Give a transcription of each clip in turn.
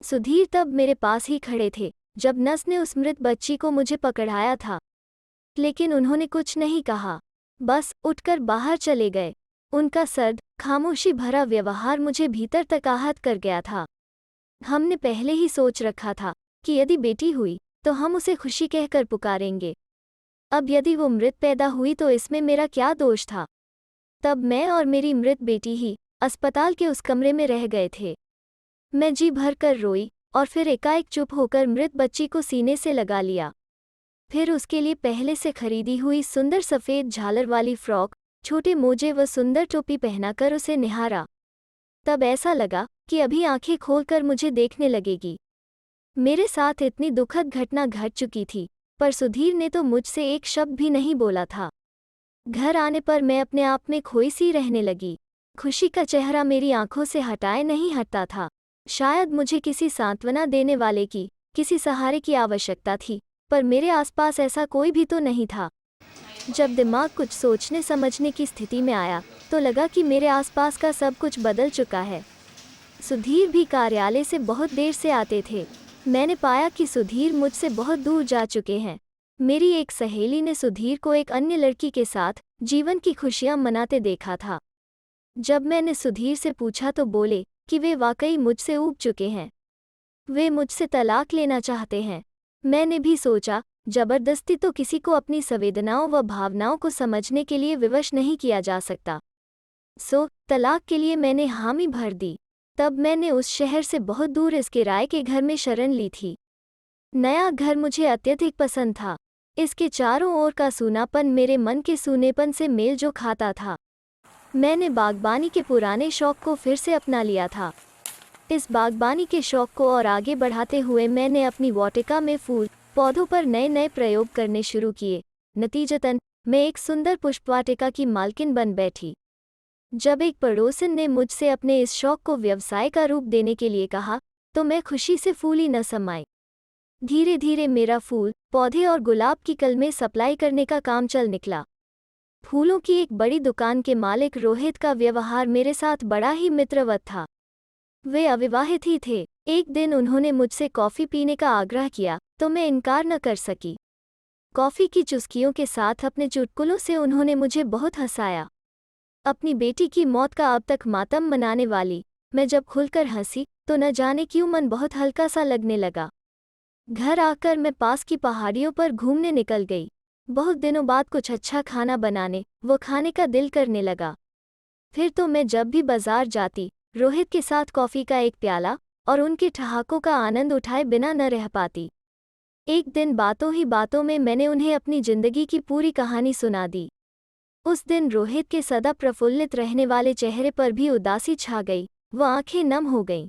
सुधीर तब मेरे पास ही खड़े थे जब नर्स ने उस मृत बच्ची को मुझे पकड़ाया था, लेकिन उन्होंने कुछ नहीं कहा, बस उठकर बाहर चले गए। उनका सर्द, खामोशी भरा व्यवहार मुझे भीतर तक आहत कर गया था। हमने पहले ही सोच रखा था कि यदि बेटी हुई तो हम उसे खुशी कहकर पुकारेंगे। अब यदि वो मृत पैदा हुई तो इसमें मेरा क्या दोष था? तब मैं और मेरी मृत बेटी ही अस्पताल के उस कमरे में रह गए थे। मैं जी भर कर रोई और फिर एकाएक चुप होकर मृत बच्ची को सीने से लगा लिया। फिर उसके लिए पहले से खरीदी हुई सुंदर सफ़ेद झालर वाली फ्रॉक, छोटे मोजे व सुंदर टोपी पहनाकर उसे निहारा। तब ऐसा लगा कि अभी आंखें खोलकर मुझे देखने लगेगी। मेरे साथ इतनी दुखद घटना घट चुकी थी, पर सुधीर ने तो मुझसे एक शब्द भी नहीं बोला था। घर आने पर मैं अपने आप में खोई सी रहने लगी। खुशी का चेहरा मेरी आंखों से हटाए नहीं हटता था। शायद मुझे किसी सांत्वना देने वाले की, किसी सहारे की आवश्यकता थी, पर मेरे आसपास ऐसा कोई भी तो नहीं था। जब दिमाग कुछ सोचने समझने की स्थिति में आया तो लगा कि मेरे आसपास का सब कुछ बदल चुका है। सुधीर भी कार्यालय से बहुत देर से आते थे। मैंने पाया कि सुधीर मुझसे बहुत दूर जा चुके हैं। मेरी एक सहेली ने सुधीर को एक अन्य लड़की के साथ जीवन की खुशियां मनाते देखा था। जब मैंने सुधीर से पूछा तो बोले कि वे वाकई मुझसे ऊब चुके हैं। वे मुझसे तलाक लेना चाहते हैं। मैंने भी सोचा, जबरदस्ती तो किसी को अपनी संवेदनाओं व भावनाओं को समझने के लिए विवश नहीं किया जा सकता। तलाक के लिए मैंने हामी भर दी। तब मैंने उस शहर से बहुत दूर इस किराए के घर में शरण ली थी। नया घर मुझे अत्यधिक पसंद था। इसके चारों ओर का सूनापन मेरे मन के सूनेपन से मेल जो खाता था। मैंने बागबानी के पुराने शौक को फिर से अपना लिया था। इस बागबानी के शौक को और आगे बढ़ाते हुए मैंने अपनी वाटिका में फूल पौधों पर नए नए प्रयोग करने शुरू किए। नतीजतन मैं एक सुंदर पुष्पवाटिका की मालकिन बन बैठी। जब एक पड़ोसन ने मुझसे अपने इस शौक को व्यवसाय का रूप देने के लिए कहा तो मैं खुशी से फूली न समाई। धीरे धीरे मेरा फूल पौधे और गुलाब की कलमें सप्लाई करने का काम चल निकला। फूलों की एक बड़ी दुकान के मालिक रोहित का व्यवहार मेरे साथ बड़ा ही मित्रवत था। वे अविवाहित ही थे। एक दिन उन्होंने मुझसे कॉफ़ी पीने का आग्रह किया तो मैं इनकार न कर सकी। कॉफ़ी की चुस्कियों के साथ अपने चुटकुलों से उन्होंने मुझे बहुत हंसाया। अपनी बेटी की मौत का अब तक मातम मनाने वाली मैं जब खुलकर हंसी तो न जाने क्यों मन बहुत हल्का सा लगने लगा। घर आकर मैं पास की पहाड़ियों पर घूमने निकल गई। बहुत दिनों बाद कुछ अच्छा खाना बनाने वो खाने का दिल करने लगा। फिर तो मैं जब भी बाजार जाती रोहित के साथ कॉफ़ी का एक प्याला और उनके ठहाकों का आनंद उठाए बिना न रह पाती। एक दिन बातों ही बातों में मैंने उन्हें अपनी जिंदगी की पूरी कहानी सुना दी। उस दिन रोहित के सदा प्रफुल्लित रहने वाले चेहरे पर भी उदासी छा गई, वह आंखें नम हो गईं।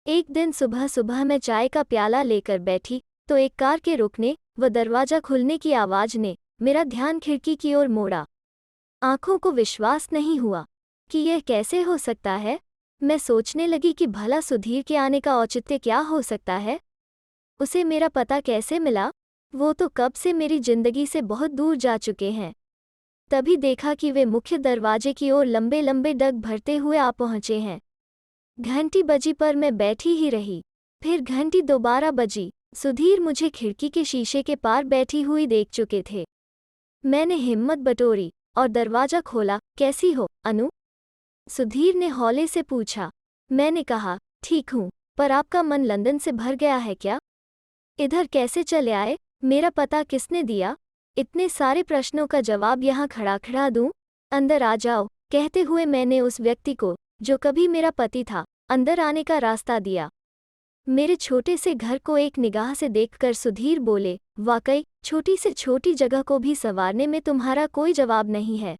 एक दिन सुबह सुबह मैं चाय का प्याला लेकर बैठी तो एक कार के रुकने व दरवाजा खुलने की आवाज़ ने मेरा ध्यान खिड़की की ओर मोड़ा। आंखों को विश्वास नहीं हुआ कि यह कैसे हो सकता है। मैं सोचने लगी कि भला सुधीर के आने का औचित्य क्या हो सकता है। उसे मेरा पता कैसे मिला? वो तो कब से मेरी जिंदगी से बहुत दूर जा चुके हैं। तभी देखा कि वे मुख्य दरवाजे की ओर लंबे लंबे डग भरते हुए आ पहुंचे हैं। घंटी बजी पर मैं बैठी ही रही। फिर घंटी दोबारा बजी। सुधीर मुझे खिड़की के शीशे के पार बैठी हुई देख चुके थे। मैंने हिम्मत बटोरी और दरवाजा खोला। कैसी हो अनु? सुधीर ने हौले से पूछा। मैंने कहा, ठीक हूँ, पर आपका मन लंदन से भर गया है क्या? इधर कैसे चले आए? मेरा पता किसने दिया? इतने सारे प्रश्नों का जवाब यहाँ खड़ा खड़ा दूं? अंदर आ जाओ, कहते हुए मैंने उस व्यक्ति को, जो कभी मेरा पति था, अंदर आने का रास्ता दिया। मेरे छोटे से घर को एक निगाह से देखकर सुधीर बोले, वाकई छोटी से छोटी जगह को भी संवारने में तुम्हारा कोई जवाब नहीं है।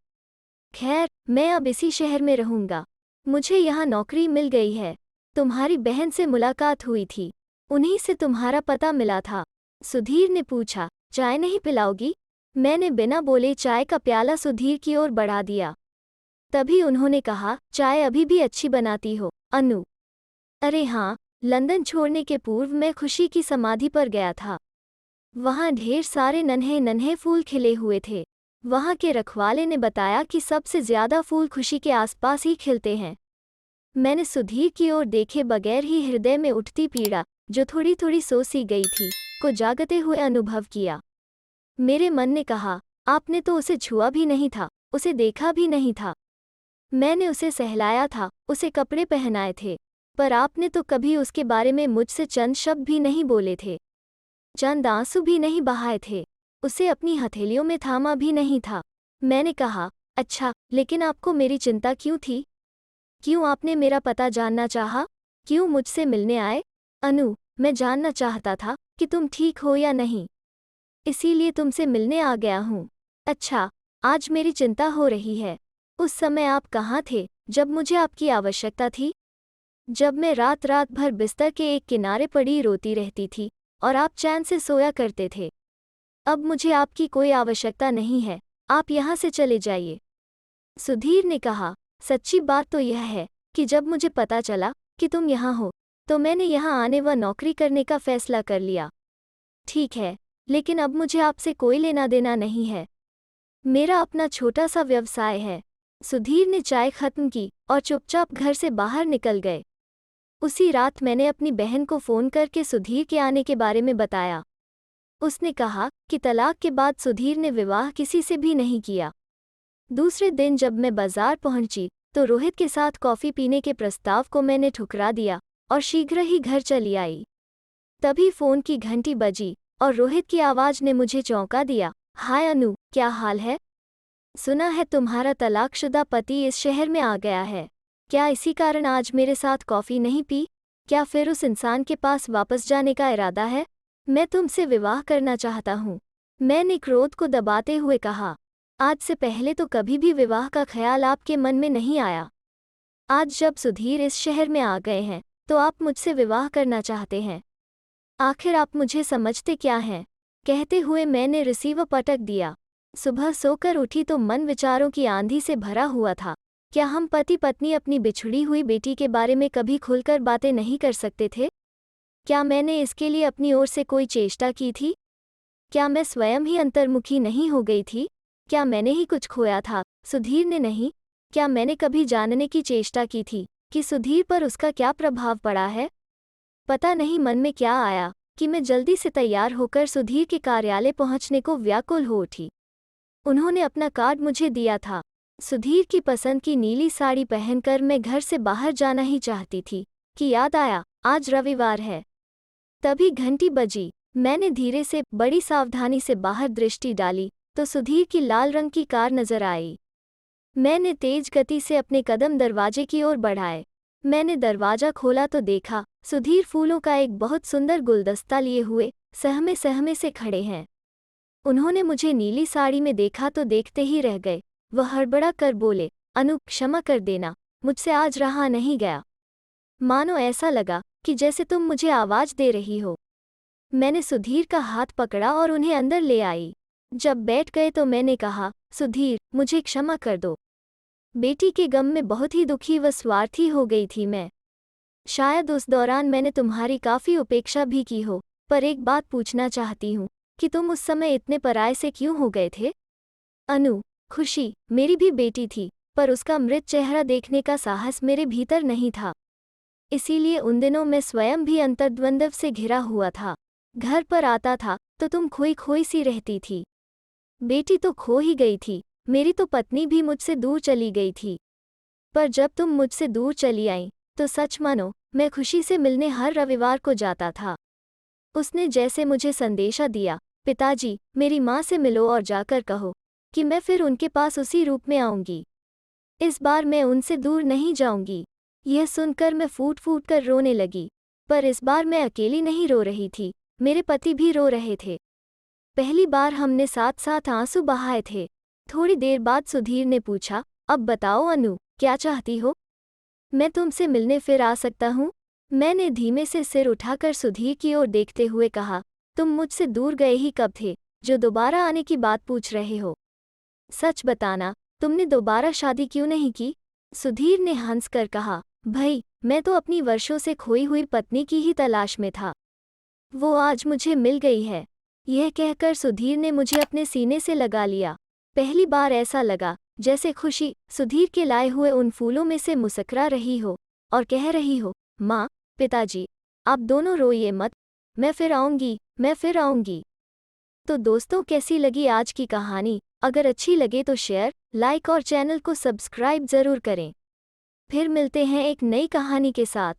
खैर, मैं अब इसी शहर में रहूंगा। मुझे यहाँ नौकरी मिल गई है। तुम्हारी बहन से मुलाकात हुई थी, उन्हीं से तुम्हारा पता मिला था। सुधीर ने पूछा, चाय नहीं पिलाओगी? मैंने बिना बोले चाय का प्याला सुधीर की ओर बढ़ा दिया। तभी उन्होंने कहा, चाय अभी भी अच्छी बनाती हो अनु। अरे हाँ, लंदन छोड़ने के पूर्व मैं खुशी की समाधि पर गया था। वहाँ ढेर सारे नन्हे नन्हे फूल खिले हुए थे। वहाँ के रखवाले ने बताया कि सबसे ज्यादा फूल खुशी के आसपास ही खिलते हैं। मैंने सुधीर की ओर देखे बगैर ही हृदय में उठती पीड़ा, जो थोड़ी थोड़ी सो सी गई थी, को जागते हुए अनुभव किया। मेरे मन ने कहा, आपने तो उसे छुआ भी नहीं था, उसे देखा भी नहीं था। मैंने उसे सहलाया था, उसे कपड़े पहनाए थे, पर आपने तो कभी उसके बारे में मुझसे चंद शब्द भी नहीं बोले थे, चंद आंसू भी नहीं बहाए थे, उसे अपनी हथेलियों में थामा भी नहीं था। मैंने कहा, अच्छा, लेकिन आपको मेरी चिंता क्यों थी? क्यों आपने मेरा पता जानना चाहा? क्यों मुझसे मिलने आए? अनु, मैं जानना चाहता था कि तुम ठीक हो या नहीं, इसीलिए तुमसे मिलने आ गया हूँ। अच्छा, आज मेरी चिंता हो रही है। उस समय आप कहाँ थे जब मुझे आपकी आवश्यकता थी? जब मैं रात रात भर बिस्तर के एक किनारे पड़ी रोती रहती थी और आप चैन से सोया करते थे। अब मुझे आपकी कोई आवश्यकता नहीं है, आप यहाँ से चले जाइए। सुधीर ने कहा, सच्ची बात तो यह है कि जब मुझे पता चला कि तुम यहाँ हो, तो मैंने यहाँ आने व नौकरी करने का फैसला कर लिया। ठीक है, लेकिन अब मुझे आपसे कोई लेना देना नहीं है। मेरा अपना छोटा सा व्यवसाय है। सुधीर ने चाय खत्म की और चुपचाप घर से बाहर निकल गए। उसी रात मैंने अपनी बहन को फ़ोन करके सुधीर के आने के बारे में बताया। उसने कहा कि तलाक के बाद सुधीर ने विवाह किसी से भी नहीं किया। दूसरे दिन जब मैं बाजार पहुंची, तो रोहित के साथ कॉफ़ी पीने के प्रस्ताव को मैंने ठुकरा दिया और शीघ्र ही घर चली आई। तभी फ़ोन की घंटी बजी और रोहित की आवाज़ ने मुझे चौंका दिया। हाय अनु, क्या हाल है? सुना है तुम्हारा तलाकशुदा पति इस शहर में आ गया है। क्या इसी कारण आज मेरे साथ कॉफ़ी नहीं पी? क्या फिर उस इंसान के पास वापस जाने का इरादा है? मैं तुमसे विवाह करना चाहता हूँ, मैंने क्रोध को दबाते हुए कहा। आज से पहले तो कभी भी विवाह का ख्याल आपके मन में नहीं आया। आज जब सुधीर इस शहर में आ गए हैं, तो आप मुझसे विवाह करना चाहते हैं। आखिर आप मुझे समझते क्या हैं? कहते हुए मैंने रिसीवर पटक दिया। सुबह सोकर उठी तो मन विचारों की आंधी से भरा हुआ था। क्या हम पति पत्नी अपनी बिछड़ी हुई बेटी के बारे में कभी खुलकर बातें नहीं कर सकते थे? क्या मैंने इसके लिए अपनी ओर से कोई चेष्टा की थी? क्या मैं स्वयं ही अंतर्मुखी नहीं हो गई थी? क्या मैंने ही कुछ खोया था, सुधीर ने नहीं? क्या मैंने कभी जानने की चेष्टा की थी कि सुधीर पर उसका क्या प्रभाव पड़ा है? पता नहीं मन में क्या आया कि मैं जल्दी से तैयार होकर सुधीर के कार्यालय पहुंचने को व्याकुल हो उठी। उन्होंने अपना कार्ड मुझे दिया था। सुधीर की पसंद की नीली साड़ी पहनकर मैं घर से बाहर जाना ही चाहती थी कि याद आया, आज रविवार है। तभी घंटी बजी। मैंने धीरे से बड़ी सावधानी से बाहर दृष्टि डाली तो सुधीर की लाल रंग की कार नजर आई। मैंने तेज गति से अपने कदम दरवाजे की ओर बढ़ाए। मैंने दरवाजा खोला तो देखा सुधीर फूलों का एक बहुत सुंदर गुलदस्ता लिए हुए सहमे सहमे से खड़े हैं। उन्होंने मुझे नीली साड़ी में देखा तो देखते ही रह गए। वह हड़बड़ा कर बोले, अनु, क्षमा कर देना, मुझसे आज रहा नहीं गया। मानो ऐसा लगा कि जैसे तुम मुझे आवाज दे रही हो। मैंने सुधीर का हाथ पकड़ा और उन्हें अंदर ले आई। जब बैठ गए तो मैंने कहा, सुधीर, मुझे क्षमा कर दो। बेटी के गम में बहुत ही दुखी व स्वार्थी हो गई थी मैं। शायद उस दौरान मैंने तुम्हारी काफ़ी उपेक्षा भी की हो, पर एक बात पूछना चाहती हूँ कि तुम उस समय इतने पराये से क्यों हो गए थे? अनु, खुशी मेरी भी बेटी थी, पर उसका मृत चेहरा देखने का साहस मेरे भीतर नहीं था। इसीलिए उन दिनों मैं स्वयं भी अंतर्द्वंद्व से घिरा हुआ था। घर पर आता था तो तुम खोई खोई सी रहती थी। बेटी तो खो ही गई थी, मेरी तो पत्नी भी मुझसे दूर चली गई थी। पर जब तुम मुझसे दूर चली आई, तो सच मानो मैं खुशी से मिलने हर रविवार को जाता था। उसने जैसे मुझे संदेशा दिया, पिताजी, मेरी माँ से मिलो और जाकर कहो कि मैं फिर उनके पास उसी रूप में आऊंगी। इस बार मैं उनसे दूर नहीं जाऊंगी। यह सुनकर मैं फूट फूट कर रोने लगी। पर इस बार मैं अकेली नहीं रो रही थी, मेरे पति भी रो रहे थे। पहली बार हमने साथ साथ आंसू बहाए थे। थोड़ी देर बाद सुधीर ने पूछा, अब बताओ अनु, क्या चाहती हो? मैं तुमसे मिलने फिर आ सकता हूँ? मैंने धीमे से सिर उठाकर सुधीर की ओर देखते हुए कहा, तुम मुझसे दूर गए ही कब थे, जो दोबारा आने की बात पूछ रहे हो? सच बताना, तुमने दोबारा शादी क्यों नहीं की? सुधीर ने हंसकर कहा, भाई, मैं तो अपनी वर्षों से खोई हुई पत्नी की ही तलाश में था। वो आज मुझे मिल गई है। यह कहकर सुधीर ने मुझे अपने सीने से लगा लिया। पहली बार ऐसा लगा जैसे खुशी सुधीर के लाए हुए उन फूलों में से मुस्कुरा रही हो। और कह रही हो, माँ, पिताजी, आप दोनों रोइए मत, मैं फिर आऊँगी। तो दोस्तों, कैसी लगी आज की कहानी? अगर अच्छी लगे तो शेयर, लाइक और चैनल को सब्सक्राइब ज़रूर करें। फिर मिलते हैं एक नई कहानी के साथ।